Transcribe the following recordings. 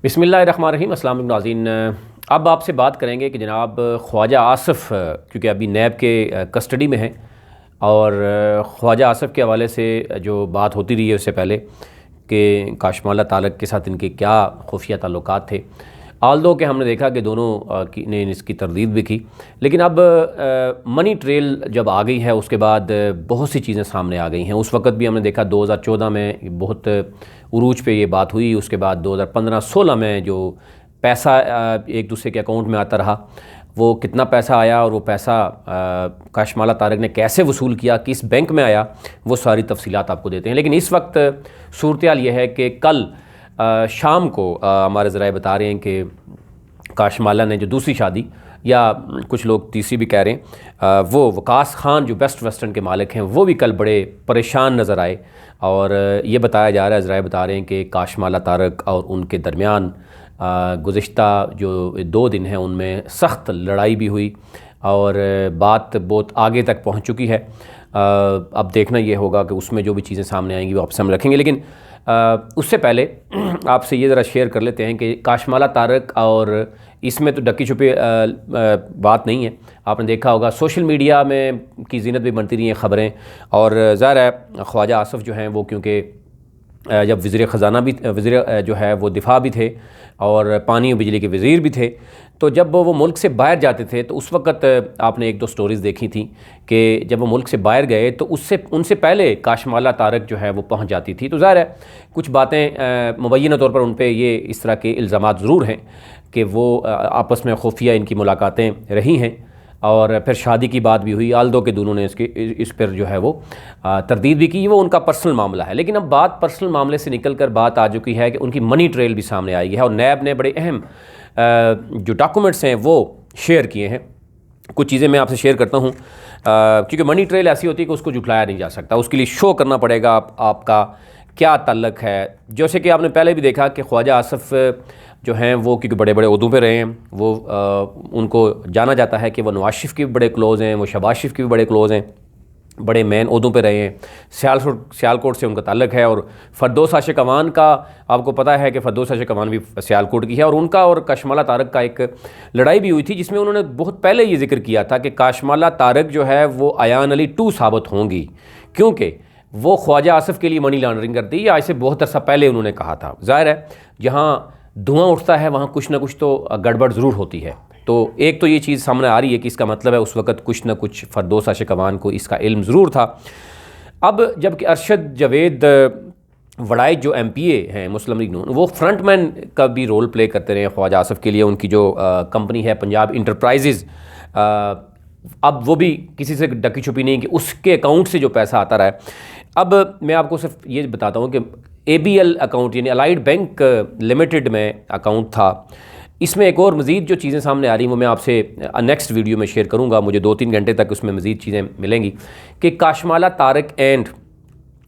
बिस्मिल्लाहिर्रहमानिर्रहीम। अस्सलाम वालेकुम नाज़रीन, अब आपसे बात करेंगे कि जनाब ख्वाजा आसिफ क्योंकि अभी नैब के कस्टडी में हैं और ख्वाजा आसिफ के हवाले से जो बात होती रही है उससे पहले कि काशमाला तारक के साथ इनके क्या खुफिया ताल्लुकात थे, आल्दो कि हमने देखा कि दोनों ने इसकी तरदीद भी की, लेकिन अब मनी ट्रेल जब आ गई है उसके बाद बहुत सी चीज़ें सामने आ गई हैं। उस वक़्त भी हमने देखा 2014 में बहुत उरूज पे ये बात हुई। उसके बाद 2015-16 में जो पैसा एक दूसरे के अकाउंट में आता रहा, वो कितना पैसा आया और वो पैसा काशमाला तारक ने कैसे वसूल किया, किस बैंक में आया, वो सारी तफसीलात आपको देते हैं। लेकिन इस वक्त सूरत हाल ये है कि कल शाम को हमारे ज़राए बता रहे हैं कि काशमाला ने जो दूसरी शादी, या कुछ लोग तीसरी भी कह रहे हैं, वो वकास खान जो बेस्ट वेस्टर्न के मालिक हैं, वो भी कल बड़े परेशान नज़र आए। और ये बताया जा रहा है, ज़राए बता रहे हैं कि काशमाला तारक और उनके दरमियान गुज़िश्ता जो 2 दिन हैं उनमें सख्त लड़ाई भी हुई और बात बहुत आगे तक पहुंच चुकी है। अब देखना ये होगा कि उसमें जो भी चीज़ें सामने आएंगी वो आप सामने रखेंगे। लेकिन उससे पहले आपसे ये ज़रा शेयर कर लेते हैं कि काशमाला तारक, और इसमें तो ढकी छुपी बात नहीं है। आपने देखा होगा सोशल मीडिया में की ज़ीनत भी बनती रही हैं ख़बरें, और ज़ाहिर है ख्वाजा आसिफ जो हैं वो क्योंकि जब वज़ीर ख़ज़ाना भी, वज़ीर जो है वो दिफा भी थे और पानी और बिजली के वज़ीर भी थे, तो जब वो मुल्क से बाहर जाते थे तो उस वक़्त आपने 1-2 स्टोरीज़ देखी थी कि जब वो मुल्क से बाहर गए तो उनसे पहले काशमाला तारक जो है वो पहुंच जाती थी। तो ज़ाहिर है कुछ बातें मुबैना तौर पर उन पर ये इस तरह के इल्ज़ामात ज़रूर हैं कि वो आपस में खुफिया इनकी मुलाकातें रही हैं और फिर शादी की बात भी हुई। आल्दो के दोनों ने इस पर जो है वो तरदीद भी की। वो उनका पर्सनल मामला है, लेकिन अब बात पर्सनल मामले से निकल कर बात आ चुकी है कि उनकी मनी ट्रेल भी सामने आई है और नैब ने बड़े अहम जो डॉक्यूमेंट्स हैं वो शेयर किए हैं। कुछ चीज़ें मैं आपसे शेयर करता हूँ क्योंकि मनी ट्रेल ऐसी होती है कि उसको जुटलाया नहीं जा सकता, उसके लिए शो करना पड़ेगा आपका क्या ताल्लुक है। जैसे कि आपने पहले भी देखा कि ख्वाजा आसिफ जो हैं वो क्योंकि बड़े बड़े ओहदों पे रहे हैं, वो उनको जाना जाता है कि वो नवाज शरीफ के भी बड़े क्लोज़ हैं, वो शहबाज शरीफ के भी बड़े क्लोज़ हैं, बड़े मेन ओहदों पे रहे हैं। सियालकोट से उनका ताल्लुक है। और फरदौस आशिक अवान का आपको पता है कि फरदौस आशिक अवान भी सियालकोट की है, और उनका और काशमाला तारक का एक लड़ाई भी हुई थी जिसमें उन्होंने बहुत पहले ये जिक्र किया था कि काशमाला तारक जो है वो अयान अली 2 साबित होंगी, क्योंकि वो ख्वाजा आसिफ के लिए मनी लॉन्ड्रिंग करती है। आज से बहुत अरसा पहले उन्होंने कहा था। ज़ाहिर है जहाँ धुआं उठता है वहाँ कुछ ना कुछ तो गड़बड़ ज़रूर होती है। तो एक तो ये चीज़ सामने आ रही है कि इसका मतलब है उस वक़्त कुछ ना कुछ फरदौस आशिक अवान को इसका इल्म ज़रूर था। अब जबकि अरशद जावेद वड़ाई जो MPA हैं मुस्लिम लीग नून, वो फ्रंटमैन का भी रोल प्ले करते रहे ख्वाजा आसिफ के लिए। उनकी जो कंपनी है पंजाब इंटरप्राइजेज़, अब वो भी किसी से ढकी छुपी नहीं कि उसके अकाउंट से जो पैसा आता रहा है। अब मैं आपको सिर्फ ये बताता हूँ कि ABL अकाउंट यानी अलाइड बैंक लिमिटेड में अकाउंट था। इसमें एक और मज़ीद जो चीज़ें सामने आ रही हैं वो मैं आपसे नेक्स्ट वीडियो में शेयर करूँगा। मुझे 2-3 घंटे तक उसमें मज़ीद चीज़ें मिलेंगी कि काशमाला तारक एंड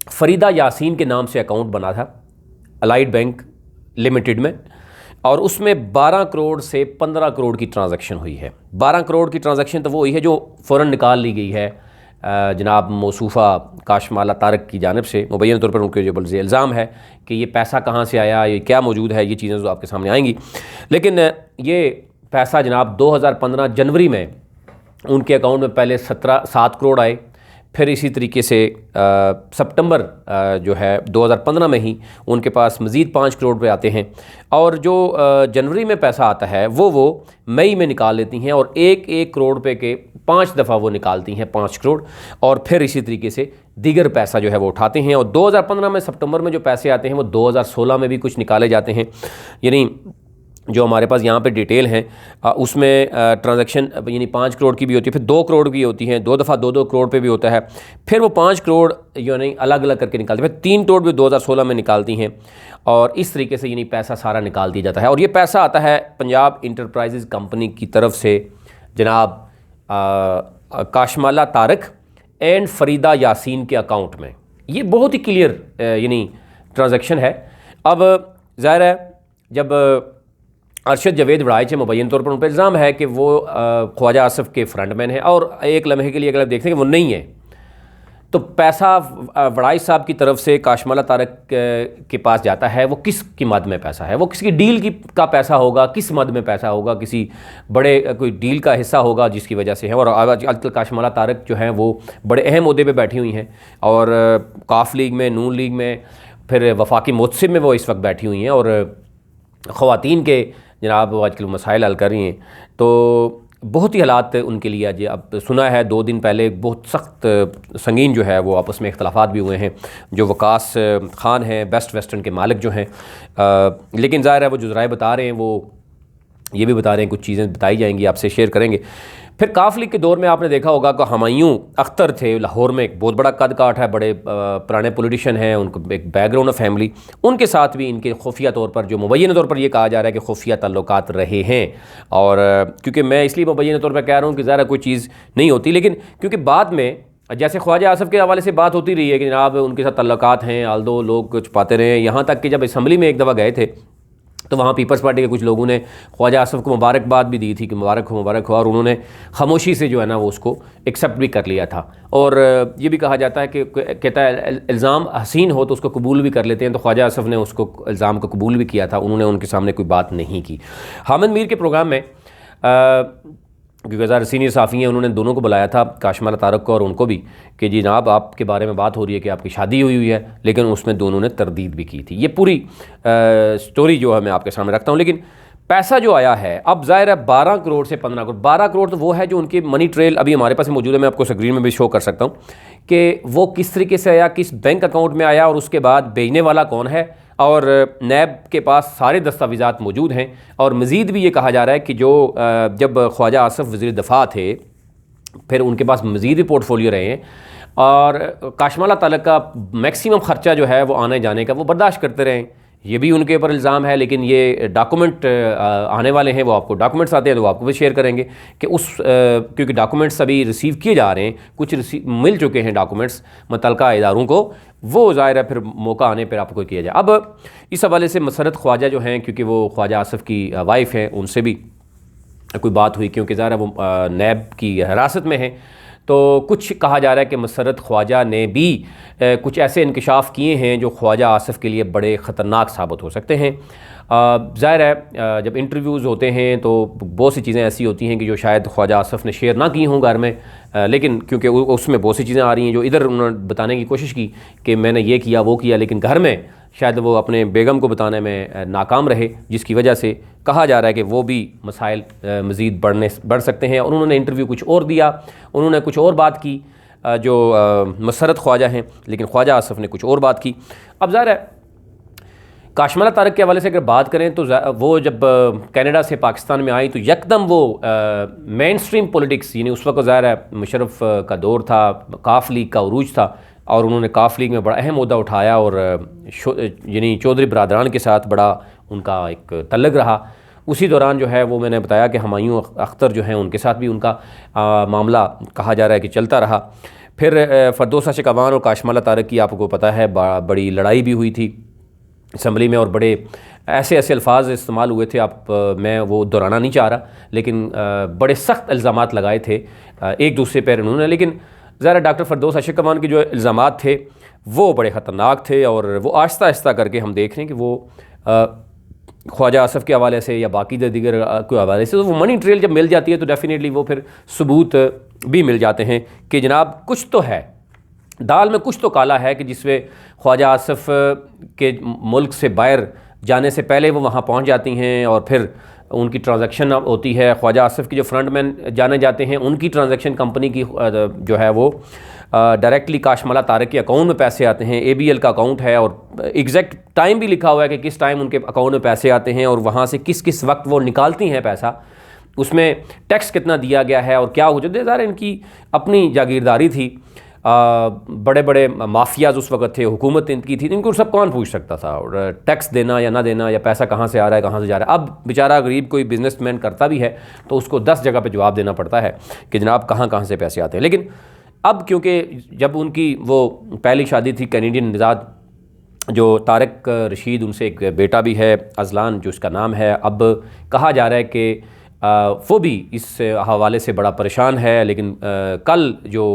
फरीदा यासीन के नाम से अकाउंट बना था अलाइड बैंक लिमिटेड में, और उसमें 12 करोड़ से 15 करोड़ की ट्रांजैक्शन हुई है। 12 करोड़ की ट्रांजैक्शन तो वो हुई है जो फ़ौरन निकाल ली गई है जनाब मौसूफ़ा काशमाला तारक की जानिब से। मुबैना तौर पर उनके जो बल्कि इल्ज़ाम है कि ये पैसा कहाँ से आया, ये क्या मौजूद है, ये चीज़ें जो आपके सामने आएंगी। लेकिन ये पैसा जनाब 2015 जनवरी में उनके अकाउंट में पहले 7 करोड़ आए, फिर इसी तरीके से सितंबर जो है 2015 में ही उनके पास मज़ीद 5 करोड़ रुपये आते हैं, और जो जनवरी में पैसा आता है वो मई में निकाल लेती हैं, और 1-1 करोड़ रुपये के 5 दफ़ा वो निकालती हैं 5 करोड़, और फिर इसी तरीके से दीगर पैसा जो है वो उठाते हैं। और 2015 में सितंबर में जो पैसे आते हैं वो 2016 में भी कुछ निकाले जाते हैं। यानी जो हमारे पास यहाँ पे डिटेल हैं उसमें ट्रांजैक्शन यानी 5 करोड़ की भी होती है, फिर 2 करोड़ की होती हैं, 2 दफ़ा 2-2 करोड़ पे भी होता है, फिर वो 5 करोड़ यानी अलग अलग करके निकालते हैं, फिर 3 करोड़ भी 2016 में निकालती हैं, और इस तरीके से यानी पैसा सारा निकाल दिया जाता है। और ये पैसा आता है पंजाब इंटरप्राइजेज़ कंपनी की तरफ से जनाब काशमाला तारक एंड फरीदा यासीन के अकाउंट में। ये बहुत ही क्लियर यानी ट्रांजैक्शन है। अब ज़ाहिर है जब अरशद जावेद वड़ाई से मुबैन तौर पर उन पर इल्ज़ाम है कि वो ख्वाजा आसिफ के फ्रंटमैन है, और एक लम्हे के लिए अगर आप देखते हैं कि वो नहीं है, तो पैसा वड़ाई साहब की तरफ से काशमाला तारक के पास जाता है, वो किस की मद में पैसा है, वो किसकी डील की का पैसा होगा, किस मद में पैसा होगा, किसी बड़े कोई डील का हिस्सा होगा जिसकी वजह से है। और आजकल काशमाला तारक जो हैं वो बड़े अहम ओहदे पे बैठी हुई हैं, और काफ लीग में, नून लीग में, फिर वफाकी मोतसिब में वो इस वक्त बैठी हुई हैं, और ख़वातीन के जनाब वो आजकल मसाइल हल कर रही हैं। तो बहुत ही हालात उनके लिए आज अब सुना है 2 दिन पहले बहुत सख्त संगीन जो है वो आपस में इख्तलाफात भी हुए हैं। जो वकास खान हैं बेस्ट वेस्टर्न के मालिक जो हैं, लेकिन ज़ाहिर है वो जो ज़राए बता रहे हैं वो ये भी बता रहे हैं, कुछ चीज़ें बताई जाएंगी आपसे शेयर करेंगे। फिर काफ लीग के दौर में आपने देखा होगा कि हुमायूं अख्तर थे लाहौर में, एक बहुत बड़ा कद काठ है, बड़े पुराने पॉलिटिशियन हैं, उनको एक बैकग्राउंड ऑफ फैमिली, उनके साथ भी इनके खुफिया तौर पर जो मुबैन तौर पर ये कहा जा रहा है कि खुफिया ताल्लुकात रहे हैं। और क्योंकि मैं इसलिए मुबैन तौर पर कह रहा हूँ कि ज़रा कोई चीज़ नहीं होती, लेकिन क्योंकि बाद में जैसे ख्वाजा आसफ़ के हवाले से बात होती रही है कि जनाब उनके साथ ताल्लुकात हैं, आल्दो लोग छुपाते रहे, यहाँ तक कि जब असम्बली में एक दफ़ा गए थे तो वहाँ पीपल्स पार्टी के कुछ लोगों ने ख्वाजा आसफ़ को मुबारकबाद भी दी थी कि मुबारक हो, और उन्होंने खामोशी से जो है ना वो उसको एक्सेप्ट भी कर लिया था। और ये भी कहा जाता है कि कहता है इल्ज़ाम हसीन हो तो उसको कबूल भी कर लेते हैं, तो ख्वाजा आसफ़ ने उसको इल्ज़ाम को कबूल भी किया था, उन्होंने उनके सामने कोई बात नहीं की। हामिद मीर के प्रोग्राम में क्योंकि ज़रा सीनियर साफ़ी हैं, उन्होंने दोनों को बुलाया था, काशमाला तारक को और उनको भी, कि जनाब आपके बारे में बात हो रही है कि आपकी शादी हुई है, लेकिन उसमें दोनों ने तरदीद भी की थी। ये पूरी स्टोरी जो है मैं आपके सामने रखता हूँ। लेकिन पैसा जो आया है अब ज़ाहिर है 12 करोड़ से 15 करोड़, 12 करोड़ तो वो है जो उनकी मनी ट्रेल अभी हमारे पास मौजूद है, मैं आपको स्क्रीन में भी शो कर सकता हूँ कि वो किस तरीके से आया, किस बैंक अकाउंट में आया, और उसके बाद भेजने वाला कौन है, और नैब के पास सारे दस्तावेज़ात मौजूद हैं। और मज़ीद भी ये कहा जा रहा है कि जो जब ख्वाजा आसफ़ वज़ीर दफ़ा थे फिर उनके पास मज़ीद भी पोर्टफोलियो रहे हैं, और काशमाला तारक का मैक्सिमम ख़र्चा जो है वो आने जाने का वो बर्दाश्त करते रहे, ये भी उनके ऊपर इल्ज़ाम है। लेकिन ये डॉक्यूमेंट आने वाले हैं, वो आपको डॉक्यूमेंट्स आते हैं तो वो आपको भी शेयर करेंगे कि क्योंकि डॉक्यूमेंट्स अभी रिसीव किए जा रहे हैं, कुछ मिल चुके हैं डॉक्यूमेंट्स मुतल्लिका इदारों को, वो ज़ाहिर है फिर मौका आने पर आपको किया जाए। अब इस हवाले से मसरत ख्वाजा जो हैं, क्योंकि वो ख्वाजा आसफ़ की वाइफ हैं, उनसे भी कोई बात हुई, क्योंकि ज़ाहिर है वो नैब की हिरासत में हैं, तो कुछ कहा जा रहा है कि मसरत ख्वाजा ने भी कुछ ऐसे इंकशाफ किए हैं जो ख्वाजा आसफ़ के लिए बड़े ख़तरनाक साबित हो सकते हैं। ज़ाहिर है जब इंटरव्यूज़ होते हैं तो बहुत सी चीज़ें ऐसी होती हैं कि जो शायद ख्वाजा आसफ़ ने शेयर ना की हों घर में, लेकिन क्योंकि उसमें बहुत सी चीज़ें आ रही हैं जो इधर उन्होंने बताने की कोशिश की कि मैंने ये किया वो किया, लेकिन घर में शायद वो अपने बेगम को बताने में नाकाम रहे, जिसकी वजह से कहा जा रहा है कि वो भी मसाइल मज़ीद बढ़ सकते हैं। और उन्होंने इंटरव्यू कुछ और दिया, उन्होंने कुछ और बात की जो मसरत ख्वाजा हैं, लेकिन ख्वाजा आसफ़ ने कुछ और बात की। अब ज़ाहिर है काशमाला तारक के हवाले से अगर बात करें तो वो जब कनाडा से पाकिस्तान में आई तो यकदम वो मेन स्ट्रीम पॉलिटिक्स, यानी उस वक्त ज़ाहिर है मुशर्रफ का दौर था, काफ लीग का उरूज था, और उन्होंने काफ लीग में बड़ा अहम मुद्दा उठाया, और यानी चौधरी बरदरान के साथ बड़ा उनका एक तल्लुक़ रहा। उसी दौरान जो है वो मैंने बताया कि हुमायूं अख्तर जो हैं उनके साथ भी उनका मामला कहा जा रहा है कि चलता रहा। फिर फरदौसा शिकावान और काशमाला तारक की आपको पता है बड़ी लड़ाई भी हुई थी असम्बली में, और बड़े ऐसे अल्फाज इस्तेमाल हुए थे, मैं वो दोहराना नहीं चाह रहा, लेकिन बड़े सख्त इल्ज़ामात लगाए थे एक दूसरे पर उन्होंने। लेकिन ज़रा डॉक्टर फरदौस शिकावान के जो इल्ज़ामात थे वो बड़े ख़तरनाक थे, और वो आहिस्ता आहिस्ता करके हम देख रहे हैं कि वो ख्वाजा आसफ़ के हवाले से या बाकी दीगर के हवाले से तो वो मनी ट्रेल जब मिल जाती है तो डेफिनेटली वो फिर सबूत भी मिल जाते हैं कि जनाब कुछ तो है, दाल में कुछ तो काला है, कि जिसमें ख्वाजा आसफ़ के मुल्क से बाहर जाने से पहले वो वहाँ पहुँच जाती हैं, और फिर उनकी ट्रांजैक्शन होती है। ख्वाजा आसफ़ के जो फ्रंटमैन जाने जाते हैं उनकी ट्रांजैक्शन कंपनी की जो है वो डायरेक्टली काशमाला तारक के अकाउंट में पैसे आते हैं, ABL का अकाउंट है, और एग्जैक्ट टाइम भी लिखा हुआ है कि किस टाइम उनके अकाउंट में पैसे आते हैं, और वहाँ से किस किस वक्त वो निकालती हैं पैसा, उसमें टैक्स कितना दिया गया है और क्या हो जाए। ज़ाहिर इनकी अपनी जागीरदारी थी, बड़े बड़े माफियाज उस वक्त थे, हुकूमत इनकी थी, इनको सब कौन पूछ सकता था, और टैक्स देना या ना देना, या पैसा कहाँ से आ रहा है कहाँ से जा रहा है। अब बेचारा गरीब कोई बिजनेसमैन करता भी है तो उसको 10 जगह पे जवाब देना पड़ता है कि जनाब कहाँ कहाँ से पैसे आते हैं। लेकिन अब क्योंकि जब उनकी वो पहली शादी थी कैनेडियन निजाद जो तारक रशीद, उनसे एक बेटा भी है अजलान जो उसका नाम है, अब कहा जा रहा है कि वो भी इस हवाले से बड़ा परेशान है। लेकिन कल जो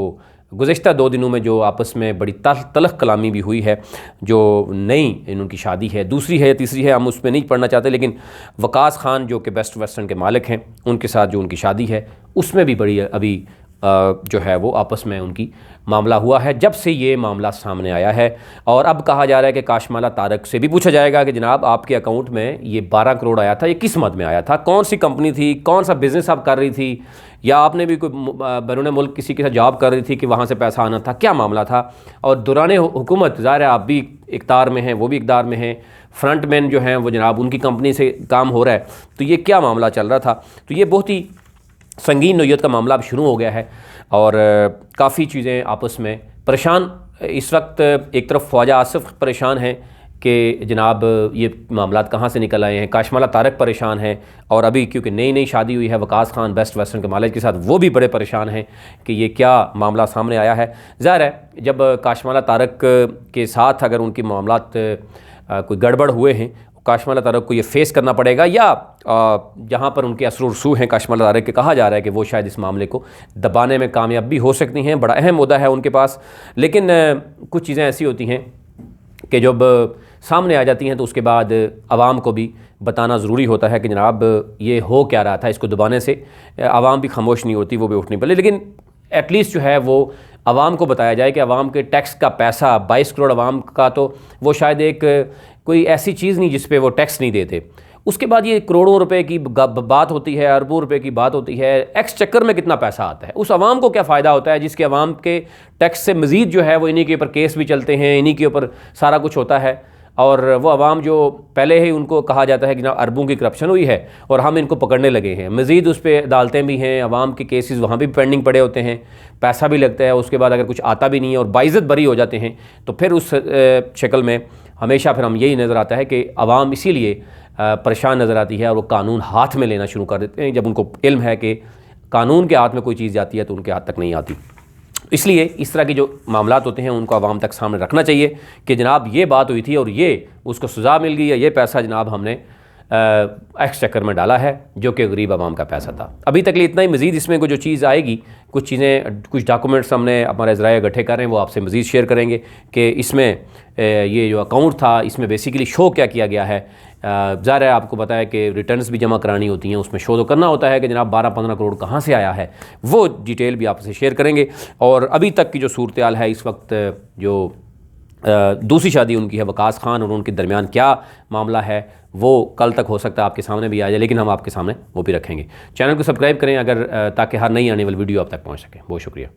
गुज़िश्ता 2 दिनों में जो आपस में बड़ी तलख़ कलामी भी हुई है, जो नई इनकी शादी है, दूसरी है या तीसरी है, हम उसमें नहीं पढ़ना चाहते, लेकिन वकास खान जो कि बेस्ट वेस्टर्न के मालिक हैं, उनके साथ जो उनकी शादी है उसमें भी बड़ी अभी जो है वो आपस में उनकी मामला हुआ है जब से ये मामला सामने आया है। और अब कहा जा रहा है कि काशमाला तारक से भी पूछा जाएगा कि जनाब आपके अकाउंट में ये 12 करोड़ आया था, ये किस मद में आया था, कौन सी कंपनी थी, कौन सा बिज़नेस आप कर रही थी, या आपने भी कोई बैरून मुल्क किसी के साथ जॉब कर रही थी कि वहाँ से पैसा आना था, क्या मामला था। और दौरान हुकूमत ज़ाहिर है आप भी इक़्तिदार में हैं, वो भी इक़्तिदार में हैं, फ्रंट मैन जो हैं वो जनाब उनकी कंपनी से काम हो रहा है, तो ये क्या मामला चल रहा था। तो ये बहुत ही संगीन नौयत का मामला अब शुरू हो गया है और काफ़ी चीज़ें आपस में परेशान इस वक्त। एक तरफ ख्वाजा आसिफ परेशान हैं कि जनाब ये मामला कहाँ से निकल आए हैं, काशमाला तारक परेशान हैं, और अभी क्योंकि नई नई शादी हुई है वकास खान बेस्ट वेस्टर्न के मालिक के साथ, वो भी बड़े परेशान हैं कि ये क्या मामला सामने आया है। ज़ाहिर है जब काशमाला तारक के साथ अगर उनकी मामलात कोई गड़बड़ हुए हैं, काशमाला तारक को ये फेस करना पड़ेगा, या जहाँ पर उनके असर रसूख हैं काशमाला तारक के, कहा जा रहा है कि वो शायद इस मामले को दबाने में कामयाब भी हो सकती हैं, बड़ा अहम मुद्दा है उनके पास। लेकिन कुछ चीज़ें ऐसी होती हैं कि जब सामने आ जाती हैं तो उसके बाद आवाम को भी बताना ज़रूरी होता है कि जनाब ये हो क्या रहा था। इसको दबाने से आवाम भी खामोश नहीं होती, वो भी उठ नहीं पड़े, लेकिन एटलीस्ट जो है वो आवाम को बताया जाए कि आवाम के टैक्स का पैसा 22 करोड़ आवाम का, तो वो शायद एक कोई ऐसी चीज़ नहीं जिस पे वो टैक्स नहीं देते। उसके बाद ये करोड़ों रुपए की बात होती है, अरबों रुपए की बात होती है, एक्स चक्कर में कितना पैसा आता है, उस आवाम को क्या फ़ायदा होता है जिसके आवाम के टैक्स से मज़ीद जो है वो इन्हीं के ऊपर केस भी चलते हैं, इन्हीं के ऊपर सारा कुछ होता है। और वो आवाम जो पहले ही उनको कहा जाता है कि ना अरबों की करप्शन हुई है और हम इनको पकड़ने लगे हैं, मज़ीद उस पर अदालतें भी हैं, आवाम के केसेस वहाँ भी पेंडिंग पड़े होते हैं, पैसा भी लगता है, उसके बाद अगर कुछ आता भी नहीं है और बाइज़्ज़त बरी हो जाते हैं, तो फिर उस शक्ल में हमेशा फिर हम यही नज़र आता है कि आवाम इसीलिए परेशान नज़र आती है और वो कानून हाथ में लेना शुरू कर देते हैं जब उनको इल्म है कि कानून के हाथ में कोई चीज़ जाती है तो उनके हाथ तक नहीं आती। इसलिए इस तरह के जो मामलात होते हैं उनको आवाम तक सामने रखना चाहिए कि जनाब ये बात हुई थी और ये उसको सज़ा मिल गई है, ये पैसा जनाब हमने एक्स चक्कर में डाला है जो कि गरीब आवाम का पैसा था। अभी तक लिए इतना ही। मज़ीद इसमें कोई जो चीज़ आएगी, कुछ चीज़ें, कुछ डॉक्यूमेंट्स हमने हमारे ज़राए इकट्ठे कर रहे हैं, वो आपसे मज़ीद शेयर करेंगे कि इसमें ये जो अकाउंट था इसमें बेसिकली शो क्या किया गया है। ज़ाहिर है आपको पता है कि रिटर्न्स भी जमा करानी होती हैं, उसमें शो तो करना होता है कि जनाब 12-15 करोड़ कहाँ से आया है, वो डिटेल भी आपसे शेयर करेंगे। और अभी तक की जो सूरत हाल है इस वक्त, जो दूसरी शादी उनकी है वकास खान और उनके दरमियान क्या मामला है, वो कल तक हो सकता है आपके सामने भी आ जाए, लेकिन हम आपके सामने वो भी रखेंगे। चैनल को सब्सक्राइब करें अगर ताकि हर नई आने वाली वीडियो आप तक पहुँच सके। बहुत शुक्रिया।